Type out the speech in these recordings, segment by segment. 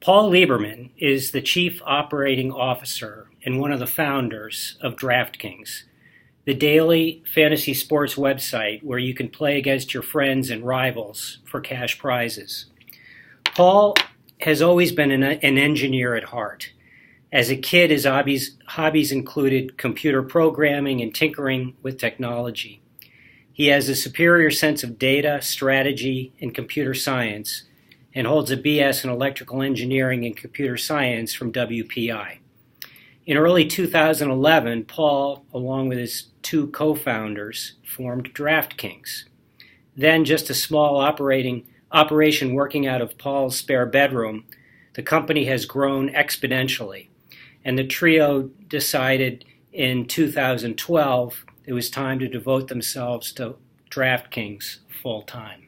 Paul Liberman is the Chief Operating Officer and one of the founders of DraftKings, the daily fantasy sports website where you can play against your friends and rivals for cash prizes. Paul has always been an engineer at heart. As a kid, his hobbies included computer programming and tinkering with technology. He has a superior sense of data, strategy, and computer science, and holds a BS in electrical engineering and computer science from WPI. In early 2011, Paul, along with his two co-founders, formed DraftKings. Then, just a small operation working out of Paul's spare bedroom, the company has grown exponentially, and the trio decided in 2012 it was time to devote themselves to DraftKings full-time.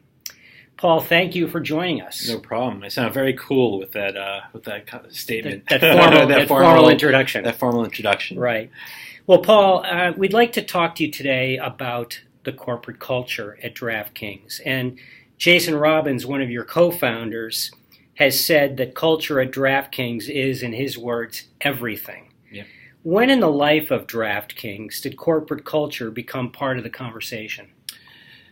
Paul, thank you for joining us. No problem. I sound very cool with that statement. That formal introduction. That formal introduction. Right. Well, Paul, we'd like to talk to you today about the corporate culture at DraftKings. And Jason Robbins, one of your co-founders, has said that culture at DraftKings is, in his words, everything. Yeah. When in the life of DraftKings did corporate culture become part of the conversation?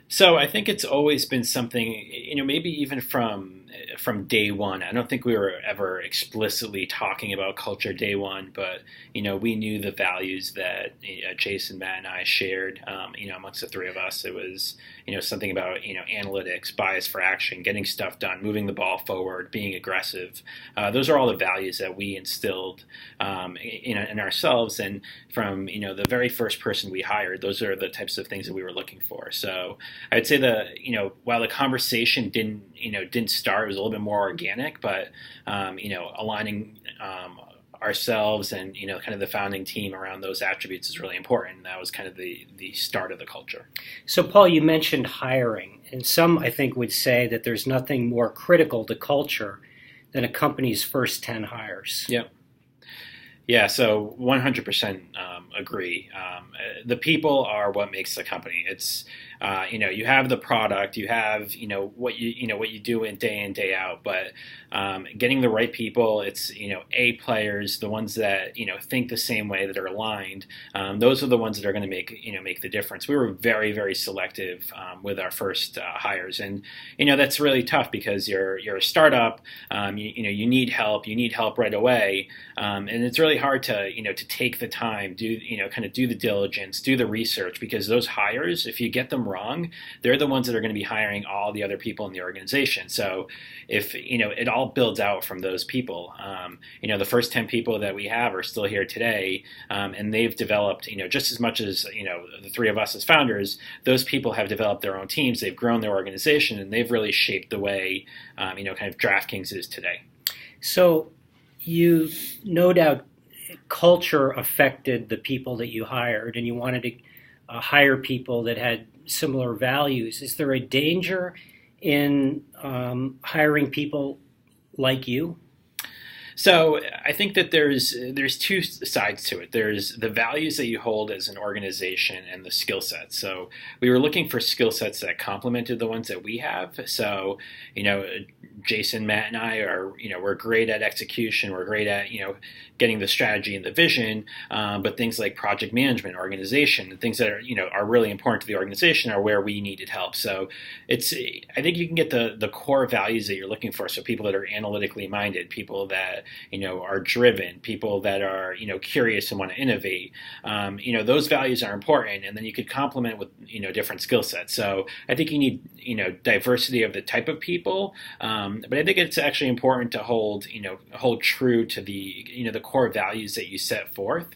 So I think it's always been something, maybe even from day one. I don't think we were ever explicitly talking about culture day one, but, we knew the values that Jason, Matt, and I shared, amongst the three of us. It was, something about, analytics, bias for action, getting stuff done, moving the ball forward, being aggressive. Those are all the values that we instilled in ourselves. And from, the very first person we hired, those are the types of things that we were looking for. So I'd say while the conversation didn't start, it was a little bit more organic, but, aligning ourselves and, kind of the founding team around those attributes is really important. And that was kind of the start of the culture. So, Paul, you mentioned hiring, and some, I think, would say that there's nothing more critical to culture than a company's first 10 hires. Yep. Yeah, so 100% agree. The people are what makes the company. It's you have the product, you have what you do in day out, but getting the right people. It's A players, the ones that think the same way, that are aligned. Those are the ones that are going to make the difference. We were very, very selective with our first hires, and that's really tough because you're a startup. You need help. You need help right away, and it's really hard to take the time, do the diligence, do the research, because those hires, if you get them wrong, they're the ones that are going to be hiring all the other people in the organization. So if it all builds out from those people. The first 10 people that we have are still here today, and they've developed just as much as the three of us as founders. Those people have developed their own teams, they've grown their organization, and they've really shaped the way kind of DraftKings is today. So you no doubt culture affected the people that you hired, and you wanted to hire people that had similar values. Is there a danger in hiring people like you? So I think that there's two sides to it. There's the values that you hold as an organization and the skill sets. So we were looking for skill sets that complemented the ones that we have. So, Jason, Matt, and I are, we're great at execution. We're great at, getting the strategy and the vision. But things like project management, organization, the things that are really important to the organization are where we needed help. So I think you can get the core values that you're looking for. So people that are analytically minded, people that are driven, people that are curious and want to innovate. Those values are important, and then you could complement with different skill sets. So I think you need diversity of the type of people, but I think it's actually important to hold true to the core values that you set forth,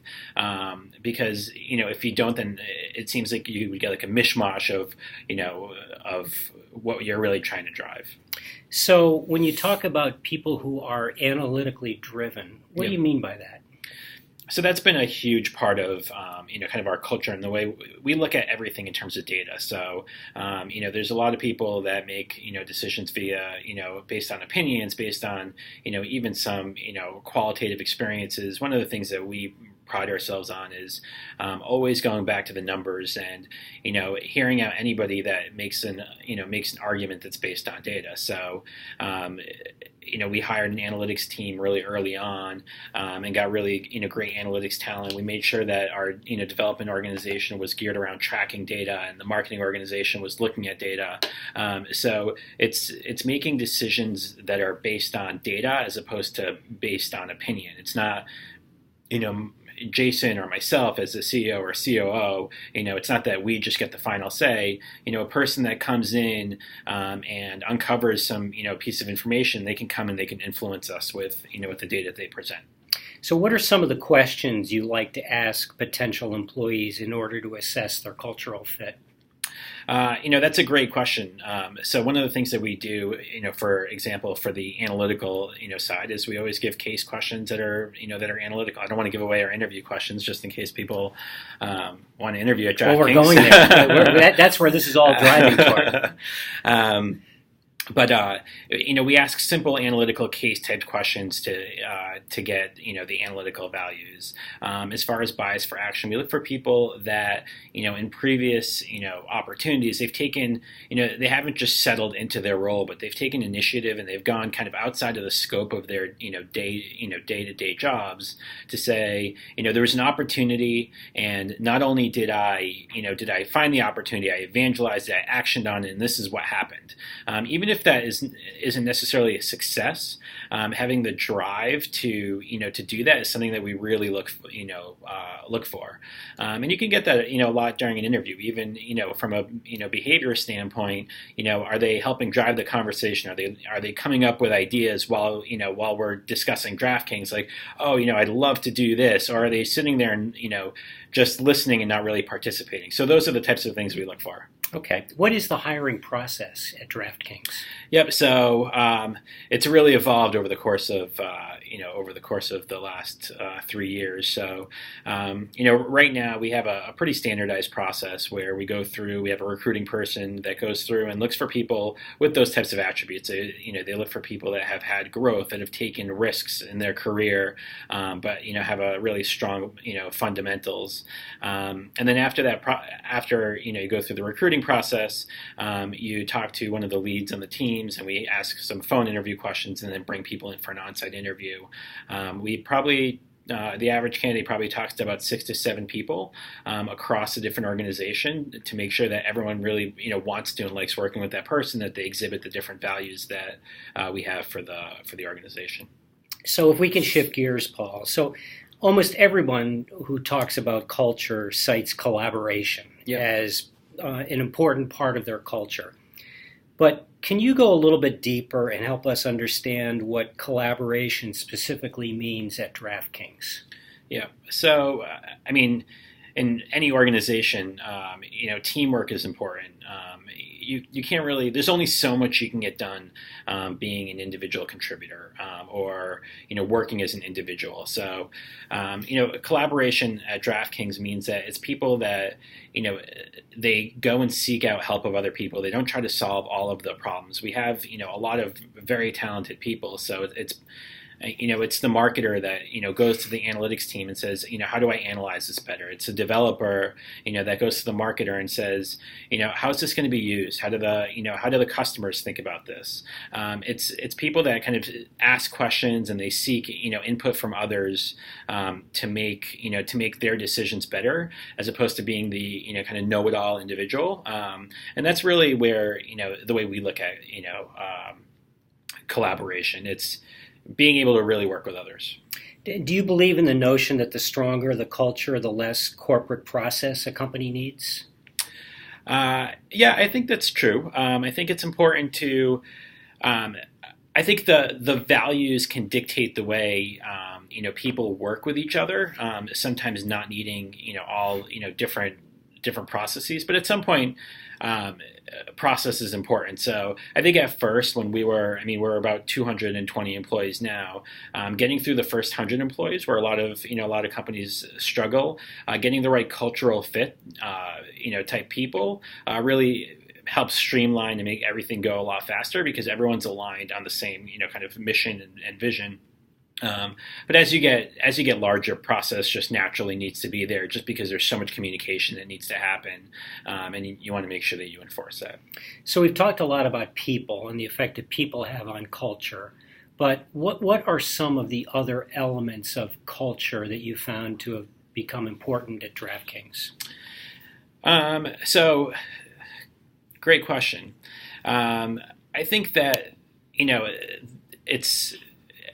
because if you don't, then it seems like you would get like a mishmash of what you're really trying to drive. So when you talk about people who are analytically driven, what do you mean by that? So that's been a huge part of, kind of our culture and the way we look at everything in terms of data. So, there's a lot of people that make, decisions via, based on opinions, based on, even some, qualitative experiences. One of the things that we pride ourselves on is always going back to the numbers and hearing out anybody that makes an argument that's based on data. So we hired an analytics team really early on, and got really, great analytics talent. We made sure that our, development organization was geared around tracking data, and the marketing organization was looking at data. So it's making decisions that are based on data as opposed to based on opinion. It's not, Jason or myself as the CEO or COO, it's not that we just get the final say. A person that comes in and uncovers some, piece of information, they can come and they can influence us with the data they present. So what are some of the questions you like to ask potential employees in order to assess their cultural fit? That's a great question. So one of the things that we do, for example, for the analytical, side, is we always give case questions that are analytical. I don't want to give away our interview questions just in case people want to interview at DraftKings. Well, we're going there. That's where this is all driving toward. But we ask simple analytical case type questions to get the analytical values. As far as bias for action, we look for people that in previous opportunities they've taken they haven't just settled into their role, but they've taken initiative and they've gone kind of outside of the scope of their day-to-day jobs to say there was an opportunity, and not only did I find the opportunity, I evangelized it, I actioned on it, and this is what happened. Even if that isn't necessarily a success, having the drive to do that is something that we really look for, and you can get that a lot during an interview. Even from a behavior standpoint, are they helping drive the conversation? Are they coming up with ideas while we're discussing DraftKings, like, oh, I'd love to do this, or are they sitting there and just listening and not really participating? So those are the types of things we look for. Okay. What is the hiring process at DraftKings? Yep. So it's really evolved over the course of the last 3 years. So right now we have a pretty standardized process where we have a recruiting person that goes through and looks for people with those types of attributes. They look for people that have had growth, that have taken risks in their career, but have a really strong fundamentals. And then after that, you go through the recruiting process, you talk to one of the leads on the teams, and we ask some phone interview questions, and then bring people in for an on-site interview. The average candidate probably talks to about 6 to 7 people across a different organization to make sure that everyone really wants to and likes working with that person, that they exhibit the different values that we have for the organization. So if we can shift gears, Paul. So almost everyone who talks about culture cites collaboration as an important part of their culture. But can you go a little bit deeper and help us understand what collaboration specifically means at DraftKings? Yeah. So, in any organization, teamwork is important. You can't really, there's only so much you can get done being an individual contributor or working as an individual. So collaboration at DraftKings means that it's people that they go and seek out help of other people. They don't try to solve all of the problems. We have a lot of very talented people, so it's the marketer that goes to the analytics team and says, how do I analyze this better? It's a developer that goes to the marketer and says, how is this going to be used? How do the customers think about this? It's people that kind of ask questions and they seek input from others to make their decisions better, as opposed to being the kind of know-it-all individual. And that's really where the way we look at collaboration. It's being able to really work with others. Do you believe in the notion that the stronger the culture, the less corporate process a company needs? Yeah, I think that's true. I think it's important to. I think the values can dictate the way people work with each other. Sometimes not needing all different processes, but at some point, process is important. So I think at first, when we're about 220 employees now, getting through the first 100 employees, where a lot of companies struggle, getting the right cultural fit, type people, really helps streamline and make everything go a lot faster, because everyone's aligned on the same kind of mission and vision. But as you get larger, process just naturally needs to be there, just because there's so much communication that needs to happen, and you want to make sure that you enforce that. So we've talked a lot about people and the effect that people have on culture, But what are some of the other elements of culture that you found to have become important at DraftKings? So, great question. I think that, you know, it's.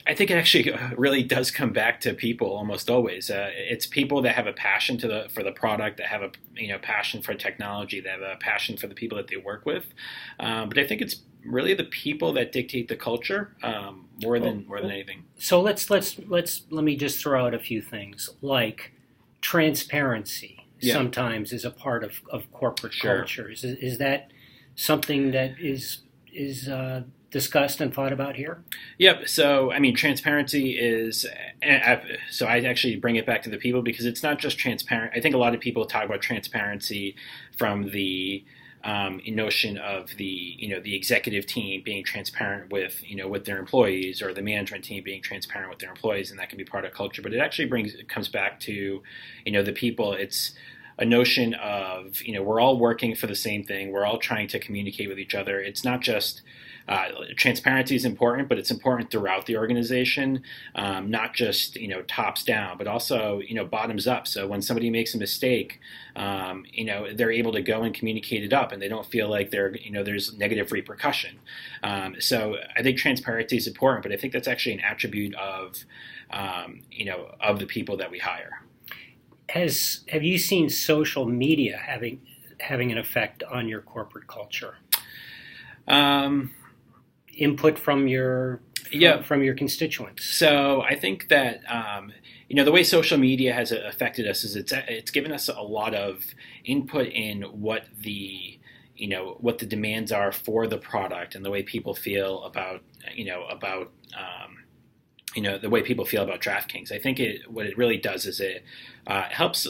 I think it actually really does come back to people almost always. It's people that have a passion for the product, that have a passion for technology, that have a passion for the people that they work with. But I think it's really the people that dictate the culture more than anything. So let me just throw out a few things like transparency. Yeah. Sometimes is a part of corporate Sure. culture. Is that something that is discussed and thought about here? Yep. So, I mean, transparency is. So I actually bring it back to the people because it's not just transparent. I think a lot of people talk about transparency from the notion of the executive team being transparent with with their employees, or the management team being transparent with their employees, and that can be part of culture. But it actually comes back to the people. It's a notion of we're all working for the same thing. We're all trying to communicate with each other. It's not just transparency is important, but it's important throughout the organization, not just tops down, but also bottoms up. So when somebody makes a mistake, they're able to go and communicate it up, and they don't feel like there's negative repercussion. So I think transparency is important, but I think that's actually an attribute of of the people that we hire. Have you seen social media having an effect on your corporate culture? Input from your constituents. So I think that the way social media has affected us is it's given us a lot of input in what the demands are for the product and the way people feel about the way people feel about DraftKings. I think what it really does is it helps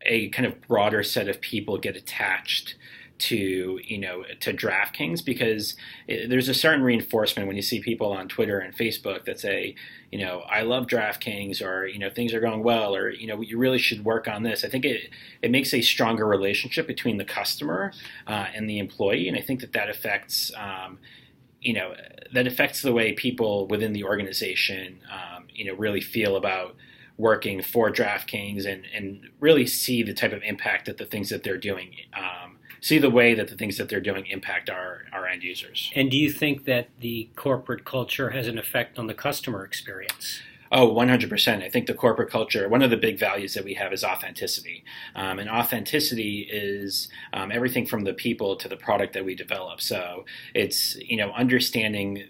a kind of broader set of people get attached to DraftKings, because there's a certain reinforcement when you see people on Twitter and Facebook that say, I love DraftKings, or things are going well, or you really should work on this. I think it makes a stronger relationship between the customer and the employee, and I think that affects that affects the way people within the organization really feel about working for DraftKings, and really see the type of impact that the things that they're doing see the way that the things that they're doing impact our end users. And do you think that the corporate culture has an effect on the customer experience? Oh, 100%. I think the corporate culture, one of the big values that we have is authenticity. And authenticity is everything from the people to the product that we develop. So it's, understanding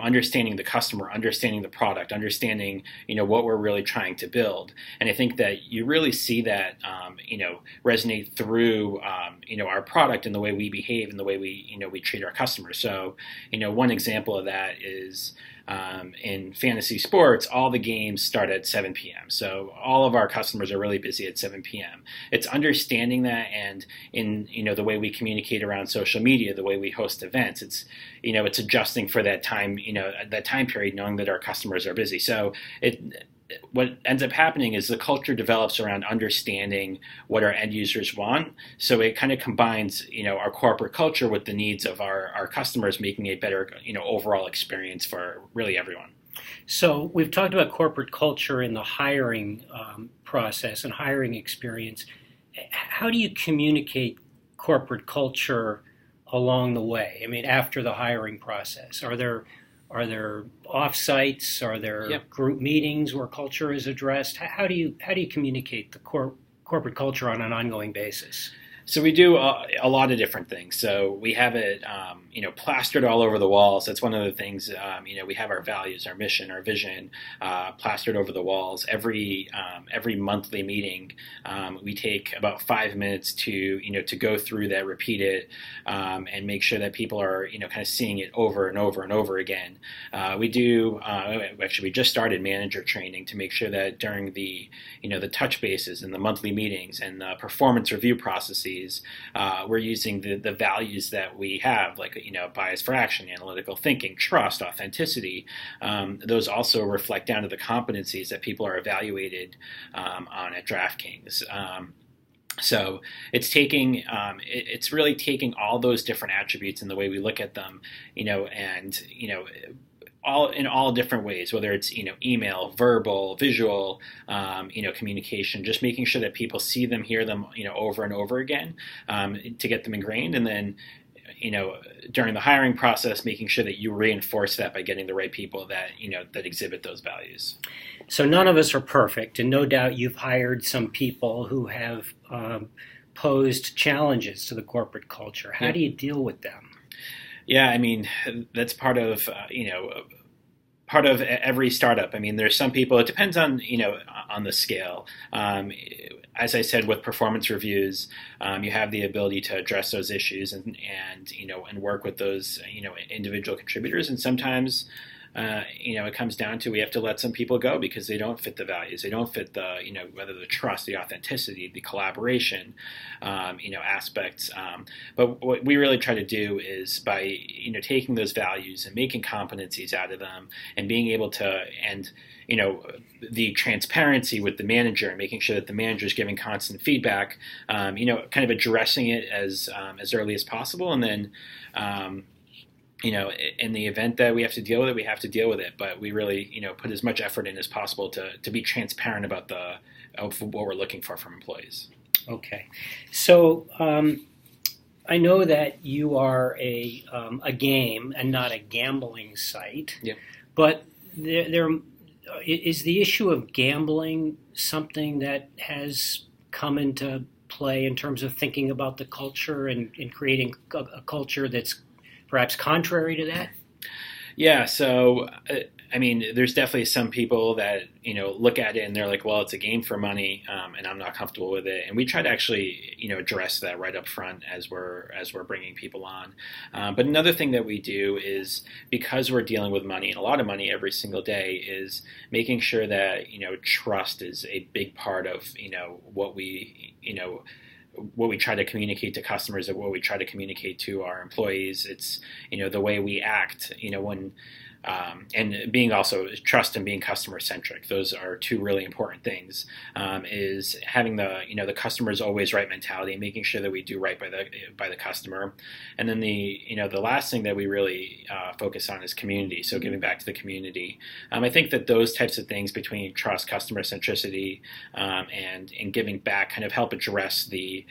understanding the customer, understanding the product, understanding, what we're really trying to build. And I think that you really see that, resonate through, our product and the way we behave and the way we treat our customers. So, one example of that is, in fantasy sports, all the games start at 7 p.m. So all of our customers are really busy at 7 p.m. It's understanding that, and in the way we communicate around social media, the way we host events, it's adjusting for that time period, knowing that our customers are busy. So what ends up happening is the culture develops around understanding what our end users want. So it kind of combines, our corporate culture with the needs of our customers, making a better, overall experience for really everyone. So we've talked about corporate culture in the hiring process and hiring experience. How do you communicate corporate culture along the way? I mean, after the hiring process, are there offsites? Are there group meetings where culture is addressed? How do you communicate the corporate culture on an ongoing basis? So we do a lot of different things. So we have it, plastered all over the walls. That's one of the things. We have our values, our mission, our vision, plastered over the walls. Every monthly meeting, we take about 5 minutes to go through that, repeat it, and make sure that people are kind of seeing it over and over and over again. We do actually, we just started manager training to make sure that during the the touch bases and the monthly meetings and the performance review processes, we're using the values that we have, like bias for action, analytical thinking, trust, authenticity. Those also reflect down to the competencies that people are evaluated on at DraftKings. So it's really taking all those different attributes and the way we look at them, and all different ways, whether it's email, verbal, visual, communication. Just making sure that people see them, hear them, over and over again, to get them ingrained, and then during the hiring process, making sure that you reinforce that by getting the right people that that exhibit those values. So none of us are perfect, and no doubt you've hired some people who have posed challenges to the corporate culture. How do you deal with them? Yeah, I mean, that's part of part of every startup. I mean, there's some people. It depends on on the scale. As I said, with performance reviews, you have the ability to address those issues and work with those individual contributors. And sometimes it comes down to we have to let some people go because they don't fit the values. They don't fit the whether the trust, the authenticity, the collaboration aspects. But what we really try to do is by taking those values and making competencies out of them and being able to the transparency with the manager and making sure that the manager is giving constant feedback, kind of addressing it as early as possible, and then in the event that we have to deal with it, we have to deal with it. But we really put as much effort in as possible to be transparent about of what we're looking for from employees. Okay, so I know that you are a game and not a gambling site. Yeah. But there is the issue of gambling something that has come into play in terms of thinking about the culture and creating a culture that's perhaps contrary to that? Yeah, so I mean, there's definitely some people that look at it and they're like, well, it's a game for money, and I'm not comfortable with it. And we try to actually address that right up front as we're bringing people on. But another thing that we do is, because we're dealing with money and a lot of money every single day, is making sure that trust is a big part of what we try to communicate to customers and what we try to communicate to our employees. It's the way we act when and being also trust and being customer centric. Those are two really important things. Is having the customer's always right mentality, making sure that we do right by the customer, and then the last thing that we really focus on is community. So giving back to the community. I think that those types of things between trust, customer centricity, and giving back kind of help address the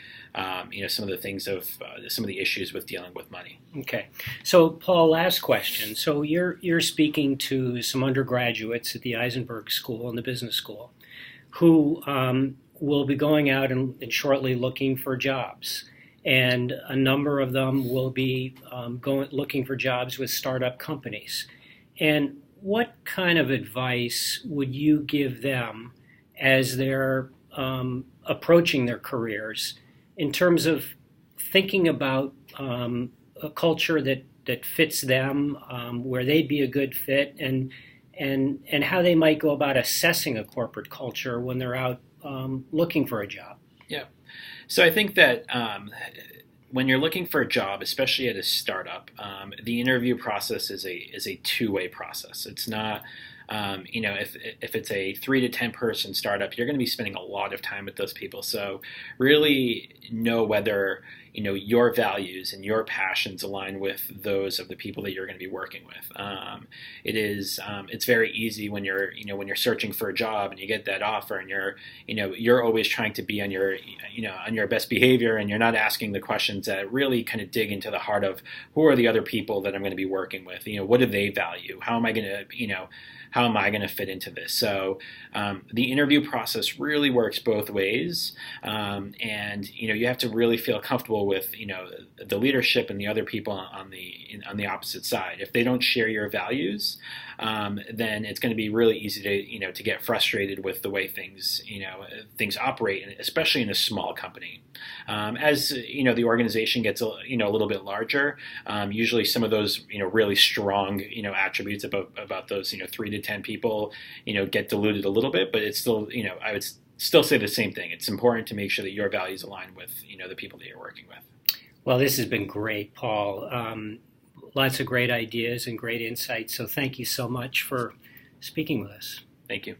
some of the things of some of the issues with dealing with money. Okay, so Paul, last question. So you're speaking to some undergraduates at the Isenberg School and the Business School, who will be going out and shortly looking for jobs, and a number of them will be looking for jobs with startup companies. And what kind of advice would you give them as they're approaching their careers in terms of thinking about a culture that fits them, where they'd be a good fit, and how they might go about assessing a corporate culture when they're out looking for a job? Yeah. So I think that when you're looking for a job, especially at a startup, the interview process is a two-way process. It's not if it's a 3 to 10 person startup, you're going to be spending a lot of time with those people. So really know whether your values and your passions align with those of the people that you're going to be working with. It's very easy when you're searching for a job and you get that offer and you're always trying to be on your best behavior, and you're not asking the questions that really kind of dig into the heart of who are the other people that I'm going to be working with. What do they value? How am I going to fit into this? So the interview process really works both ways, and you have to really feel comfortable with the leadership and the other people on the opposite side. If they don't share your values, then it's going to be really easy to get frustrated with the way things operate, especially in a small company. As the organization gets a little bit larger, usually some of those really strong attributes about those 3 to 10 people get diluted a little bit, but it's still I would still say the same thing. It's important to make sure that your values align with the people that you're working with. Well, this has been great, Paul. Lots of great ideas and great insights. So thank you so much for speaking with us. Thank you.